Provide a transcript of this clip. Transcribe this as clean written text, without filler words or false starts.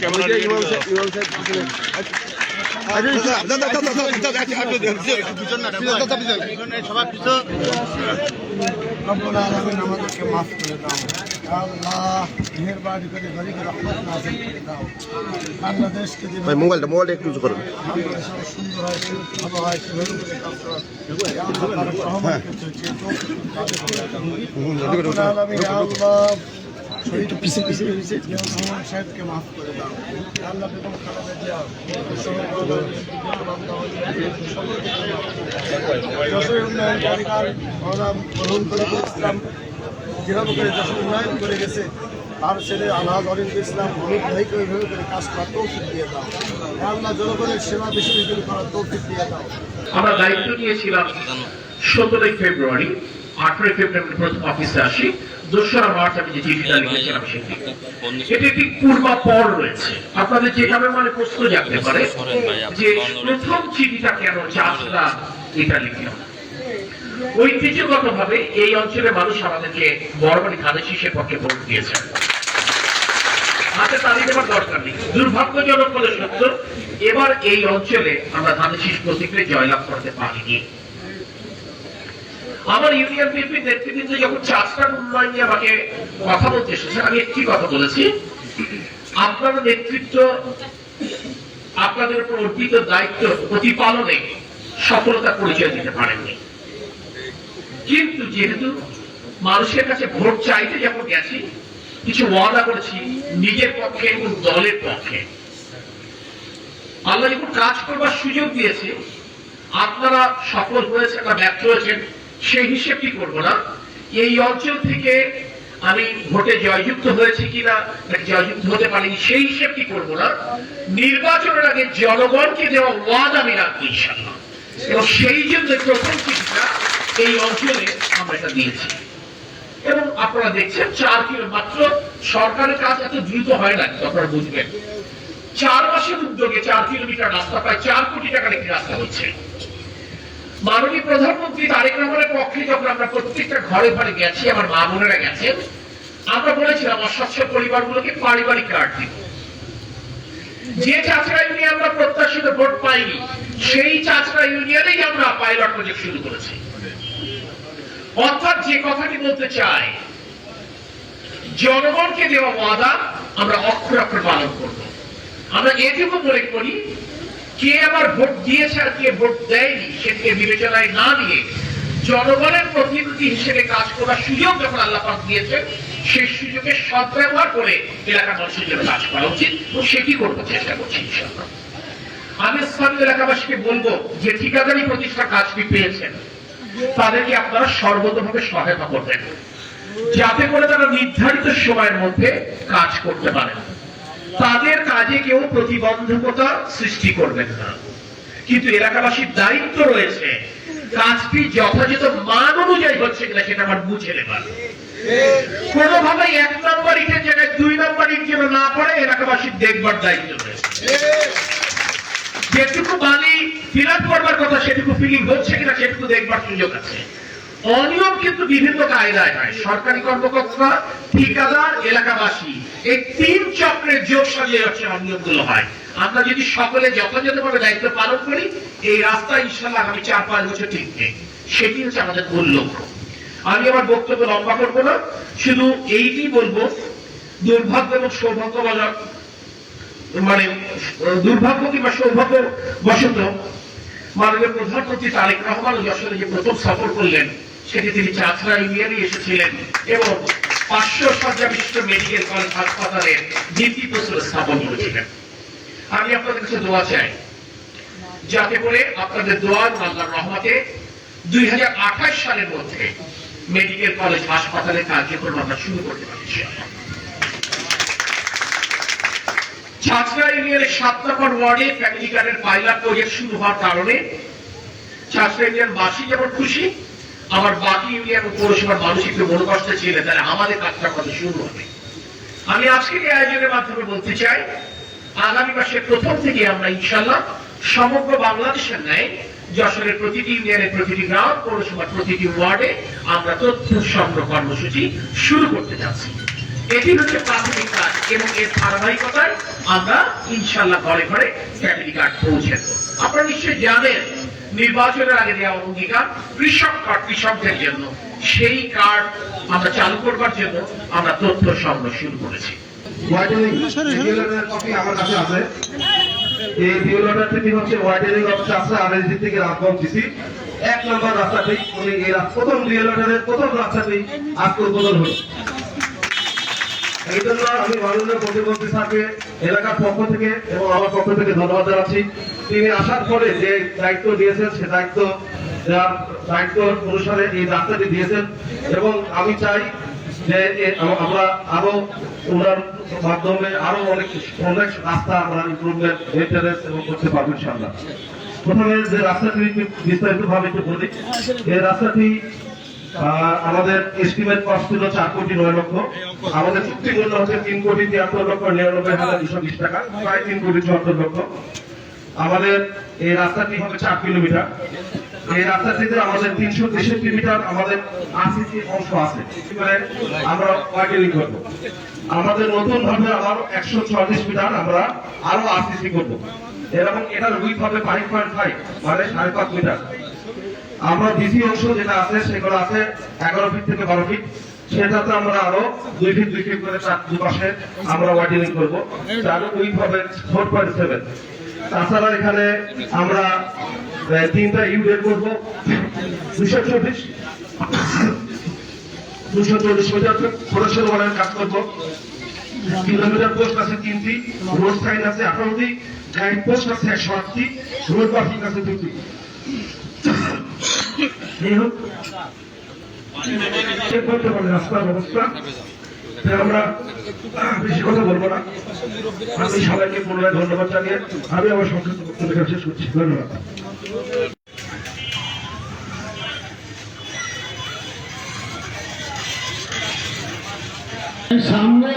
আমাদেরকে মাফ করে দাও আল্লাহ, মেহেরবানি করে গরিব রহমত নাযিল করে দাও। বাংলাদেশকে যে মোবাইলটা একটু করুন, সুন্দর হয়, ভালো হয়, সেভাবে করে কাজ করা। আল্লাহ সহমত করছে, আল্লাহ সাহেবকে মাফ করে দাও। আল্লাহ বেগম খালেদা জিয়া গ্রহণ করে ইসলাম যেভাবে করে যশোর উন্নয়ন করে গেছে, তার ছেলে আলহাজ অরিন্দু ইসলাম হলুদ ভাইকে ওইভাবে করে কাজ করার তৌফিক দিয়ে দাও। আল্লাহ জনগণের সেবা বেশি বেশি করার তৌফিক দিয়ে দাও। আমরা দায়িত্ব নিয়েছিলাম 17 ফেব্রুয়ারি, 18 ফেব্রুয়ারি প্রথম অফিসে আসি, 2রা মার্চ আমি যে চিঠিটা লিখেছিলাম সেটি এটি একটি পূর্বাপর রয়েছে। আপনাদের যেভাবে মানে প্রশ্ন জানতে পারে যে প্রথম চিঠিটা কেন চাষরা এটা লিখলাম। ঐতিহ্যগত ভাবে এই অঞ্চলের মানুষ আমাদেরকে বড়বাড়ি ধানের শীষের পক্ষে ভোট দিয়েছেন, হাতে তালি দেওয়ার দরকার নেই। দুর্ভাগ্যজনক বলে সত্য, এবার এই অঞ্চলে আমরা ধানের শীষ প্রতীকে জয়লাভ করতে পারিনি। আমার ইউনিয়ন বিএনপির নেতৃবৃন্দ যখন চাষটার উন্নয়ন নিয়ে আমাকে কথা বলতে এসেছে, আমি একটি কথা বলেছি, আপনার নেতৃত্ব আপনাদের উপর অর্পিত দায়িত্ব প্রতিপালনে সফলতার পরিচয় দিতে পারেননি, কিন্তু যেহেতু মানুষের কাছে ভোট চাইতে যখন গেছি, কিছু ওয়াদা করেছি নিজের পক্ষে এবং দলের পক্ষে। আল্লাহ যখন কাজ করবার সুযোগ দিয়েছে, আপনারা সফল হয়েছেন না ব্যর্থ হয়েছেন সেই হিসেবটি করবো না। এই অঞ্চল থেকে আমি ভোটে জয়যুক্ত হয়েছি কিনা জয়যুক্ত হতে পারিনি সেই হিসেবটি করবো না। নির্বাচনের আগে জনগণকে দেওয়া ওয়াদা আমি রাখবো ইনশাআল্লাহ, এবং সেই জন্য প্রথম চিঠিটা এই অঞ্চলে আমরা এটা দিয়েছি। এবং আপনারা দেখছেন 4 কিলো মাত্র, সরকারের কাজ এত দ্রুত হয় না, আপনারা বুঝবেন। 4 মাসের উদ্যোগে 4 কিলোমিটার রাস্তা, প্রায় 4 কোটি টাকার একটি রাস্তা হচ্ছে। মাননীয় প্রধানমন্ত্রী তারেক রহমানের পক্ষে যখন আমরা প্রত্যেকটা ঘরে ঘরে গেছি, আমার মা বোনেরা গেছেন, আমরা বলেছিলাম অসচ্ছল পরিবারগুলোকে পারিবারিক কার্ড দিব। যে চাচরা ইউনিয়ন আমরা প্রত্যাশিত ভোট পাইনি, সেই চাচরা ইউনিয়নেই আমরা পাইলট প্রজেক্ট শুরু করেছি। অর্থাৎ যে কথাটি বলতে চাই, জনগণকে দেওয়া ওয়াদা আমরা অক্ষরে অক্ষরে পালন করব। আমরা এটুকু মনে করি, কে আমার ভোট দিয়েছে আর কে ভোট দেয়নি সেটাকে বিবেচনায় না নিয়ে জনগণের প্রতিনিধি হিসেবে কাজ করার সুযোগ যখন আল্লাহ পাক দিয়েছেন, সেই সুযোগে সদ্ব্যবহার করে এলাকার মানুষের জন্য কাজ করা উচিত, এবং সেটি করবো, চেষ্টা করছি ইনশাআল্লাহ। আমি স্থানীয় এলাকাবাসীকে বলবো, যে ঠিকাদারি প্রতিষ্ঠা কাজটি পেয়েছেন তাদেরকে আপনারা সর্বতভাবে সহায়তা করবেন, যাতে করে তারা নির্ধারিত সময়ের মধ্যে কাজ করতে পারেন। তাদের কাজে কেউ প্রতিবন্ধকতা সৃষ্টি করবেন না, কিন্তু এলাকাবাসীর দায়িত্ব রয়েছে কাজটি যথাযথ মান অনুযায়ী হচ্ছে কিনা সেটা আমার বুঝে নেবার। কোনোভাবে 1 নম্বর ইটের জায়গায় 2 নম্বর ইট যেন না পড়ে, এলাকাবাসীর দেখবার দায়িত্ব রয়েছে। যেটুকু বালি ফিল আপ করবার কথা সেটুকু ফিলিং হচ্ছে কিনা সেটুকু দেখবার সুযোগ আছে। অনিয়ম কিন্তু বিভিন্ন কায়দায় হয়, সরকারি কর্মকর্তা, ঠিকাদার, এলাকাবাসী, এই 3 চক্রের যোগ সাজিয়ে হচ্ছে অনিয়মগুলো হয়। আমরা যদি সকলে যথাযথভাবে দায়িত্ব পালন করি, এই রাস্তা ইনশাআল্লাহ আগামী 4-5 বছর টিকবে, সেটি হচ্ছে আমাদের মূল লক্ষ্য। আমি আমার বক্তব্য লম্বা করবো না, শুধু এইটি বলবো, দুর্ভাগ্য এবং সৌভাগ্যবশত, মানে দুর্ভাগ্য কিংবা সৌভাগ্য বশত মাননীয় প্রধানমন্ত্রী তারেক রহমান যশোরে যে প্রথম সফর করলেন, সেটি তিনি চাচরা ইউনিয়নে এসেছিলেন এবং 500 শয্যা বিশিষ্ট মেডিকেল কলেজ হাসপাতালের ভিত্তিপ্রস্তর স্থাপন করেছিলেন। আমি আপনাদের কাছে দোয়া চাই, যাতে করে আপনাদের দোয়া আল্লাহর রহমতে 2028 সালের মধ্যে মেডিকেল কলেজ হাসপাতালের কার্যক্রম আমরা শুরু করতে পারি। চাচরা ইউনিয়নের 7 নম্বর ওয়ার্ডে ফ্যামিলি কার্ডের পাইলট প্রজেক্ট শুরু হওয়ার কারণে চাচরা ইউনিয়ন বাসী যেমন খুশি, আমার বাকি ইউনিয়ন ও পৌরসভার মানুষ একটু মনে কষ্টে ছিলেন, তাহলে আমাদের কাজটা কত শুরু হবে। আমি আজকের এই আয়োজনের মাধ্যমে বলতে চাই, আগামী মাসের প্রথম থেকে আমরা ইনশাআল্লাহ সমগ্র বাংলাদেশের ন্যায় যশোরের প্রতিটি ইউনিয়নের প্রতিটি গ্রাম, পৌরসভার প্রতিটি ওয়ার্ডে আমরা তথ্য সংগ্রহ কর্মসূচি শুরু করতে যাচ্ছি। এটি হচ্ছে প্রাথমিক কাজ এবং এর ধারাবাহিকতায় আমরা ইনশাল্লাহ ঘরে ঘরে ফ্যামিলি কার্ড পৌঁছে দেব। আপনারা নিশ্চয়ই জানেন নির্বাচনের আগে দেওয়া অঙ্গীকার কৃষক কার্ড, কৃষকদের জন্য সেই কার্ড আমরা চালু করবার জন্য আমরা তথ্য সংগ্রহ শুরু করেছি। কপি আমার কাছে আছে। এই ভিওলাটার থেকে হচ্ছে ওয়াইডেনিং অফিস আছে আরএসডি থেকে রাজগঞ্জ ডিসি 1 নম্বর রাস্তাটি উনি এই প্রথম ভিওলাটারের প্রথম রাস্তাটি আজকে উদ্বোধন হলো। এই জন্য আমি মাননীয় প্রতিমন্ত্রী স্যারকে এলাকার পক্ষ থেকে এবং আমার পক্ষ থেকে ধন্যবাদ জানাচ্ছি। তিনি আসার পরে যে দায়িত্ব দিয়েছেন সে দায়িত্ব অনুসারে এই রাস্তাটি দিয়েছেন এবং আমি চাই যে আমরা আরো ওনার মাধ্যমে আরো অনেক রাস্তা আমরা ইমপ্রুভমেন্ট মেইনটেনেন্স এবং করতে পারবো ইনশাআল্লাহ। প্রথমে যে রাস্তাটি বিস্তারিত ভাবে একটু বলি। এই রাস্তাটি আমাদের এস্টিমেট কস্ট ছিল 4,09,00,000। আমাদের চুক্তি মূল্য হচ্ছে 3,73,99,220 টাকা, প্রায় 3,74,00,000। আমাদের এই রাস্তাটি হবে 4 কিলোমিটার। এই রাস্তাটিতে আমাদের 363 মিটার আমাদের আরসিসি অংশ আছে, আমরা ওয়াইডেনিং করবো। আমাদের নতুন ভাবে আবার 140 মিটার আমরা আরো আরসিসি করবো এবং এটার উইথ হবে 5.5 মানে 5.5 মিটার। আমরা ডিসি অংশ যেটা আছে সেগুলো আছে 11 ফিট থেকে 12 ফিট, সেটাতে আমরা আরো 2 ফিট 2 ফিট করে দুপাশে আমরা ওয়াইডেনিং করবো, যার উইথ হবে 4.7। তাছাড়া এখানে আমরা 3টা ইউ বের করবো, 240 মিটার প্রদর্শন ওয়ালের কাজ করবো। কিলোমিটার পোস্ট আছে 3টি, রোড সাইন আছে 18টি, গাইড পোস্ট আছে 108টি, রোড পার্কিং আছে 2টি। এই হোক রাস্তার ব্যবস্থা, আমরা বেশি কথা বলবো না। আমি সবাইকে পুনরায় ধন্যবাদ জানিয়ে আমি আমার সংক্ষিপ্ত বক্তব্য শেষ করছি। ধন্যবাদ। সামনে